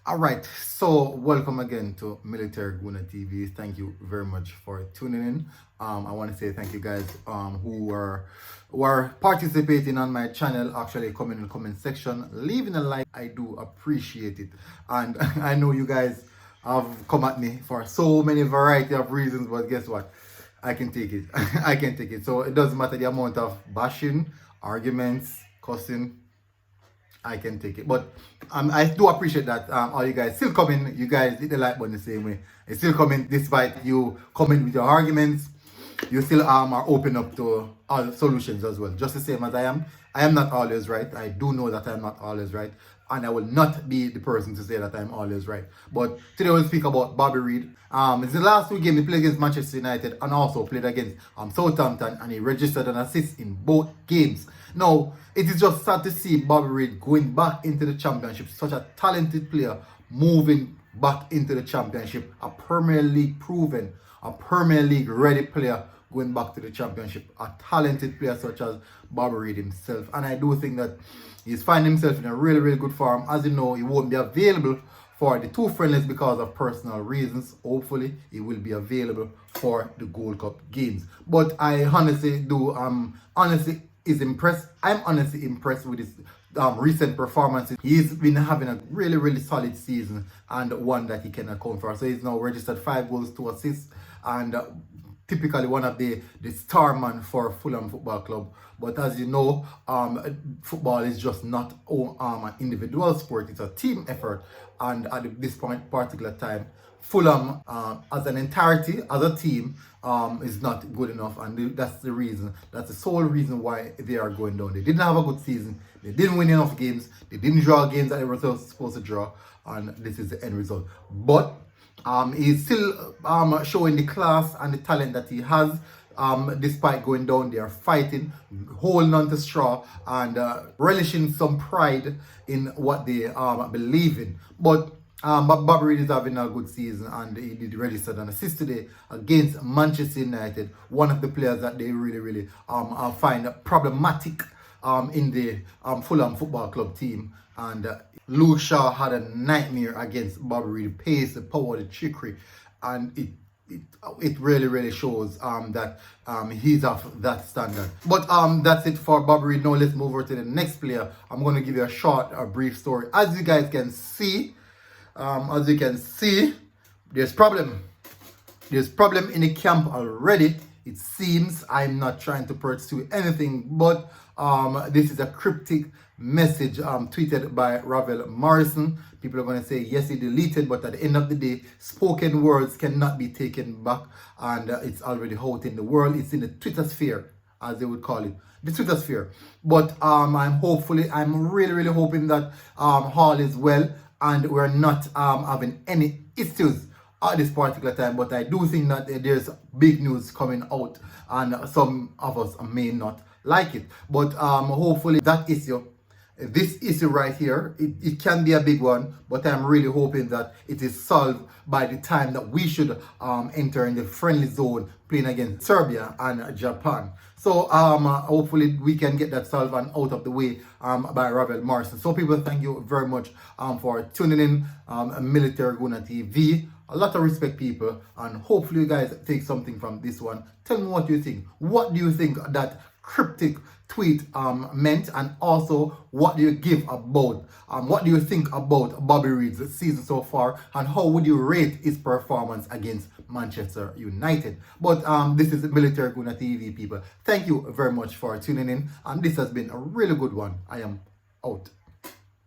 All right, so welcome again to Military Guna TV. Thank you very much for tuning in. I want to say thank you guys who are participating on my channel. Actually, comment in the comment section, leaving a like. I do appreciate it, and I know you guys have come at me for so many variety of reasons, but guess what? I can take it. I can take it. So it doesn't matter the amount of bashing, arguments, cussing. I can take it, but I do appreciate that all you guys still coming. You guys hit the like button the same way. It's still coming despite you coming with your arguments. You still are open up to all solutions as well, just the same as I am. I am not always right. I do know that I'm not always right, and I will not be the person to say that I'm always right. But today we'll speak about Bobby Reid. It's the last two games he played against Manchester United and also played against Southampton, and he registered an assist in both games. Now, it is just sad to see Bobby Reid going back into the championship, such a talented player moving back into the championship, a Premier League proven, a Premier League ready player going back to the championship, a talented player such as Bobby Reid himself. And I do think that he's finding himself in a really, really good form. As you know, he won't be available for the two friendlies because of personal reasons. Hopefully, he will be available for the Gold Cup games. But I honestly do, honestly is impressed. I'm honestly impressed with his recent performances. He's been having a really, really solid season and one that he can account for. So he's now registered 5 goals, 2 assists, and typically one of the star man for Fulham Football Club. But as you know, football is just not an individual sport, it's a team effort. And at this particular time, Fulham as an entirety, as a team, is not good enough, and that's the sole reason why they are going down. They didn't have a good season, they didn't win enough games, they didn't draw games that they were supposed to draw, and this is the end result. But he's still showing the class and the talent that he has. Despite going down, they are fighting, holding on to straw, and relishing some pride in what they believe in. But Bobby Reid is having a good season, and he did register an assist today against Manchester United, one of the players that they really find problematic in the Fulham Football Club team. And Luke Shaw had a nightmare against Bobby Reid. The pace, the power, the trickery, and it really shows that he's of that standard. But that's it for Bobby Reid. Now let's move over to the next player. I'm going to give you a brief story. As you guys can see, there's problem in the camp already. It seems. I'm not trying to pursue anything, but this is a cryptic message tweeted by Ravel Morrison. People are going to say yes, he deleted, but at the end of the day, spoken words cannot be taken back, and it's already out in the world. It's in the Twitter sphere, as they would call it, the Twitter sphere. But I'm really hoping that Hall is well and we're not having any issues at this particular time. But I do think that there's big news coming out, and some of us may not like it. But hopefully this issue right here, it can be a big one, but I'm really hoping that it is solved by the time that we should enter in the friendly zone playing against Serbia and Japan. So hopefully we can get that solved and out of the way by Ravel Morrison. So people, thank you very much for tuning in Military Guna TV. A lot of respect, people, and hopefully you guys take something from this one. Tell me what you think. What do you think that cryptic tweet meant, and also what do you give about what do you think about Bobby Reid's season so far, and how would you rate his performance against Manchester United? But this is Military Guna TV, people. Thank you very much for tuning in, and this has been a really good one. I am out.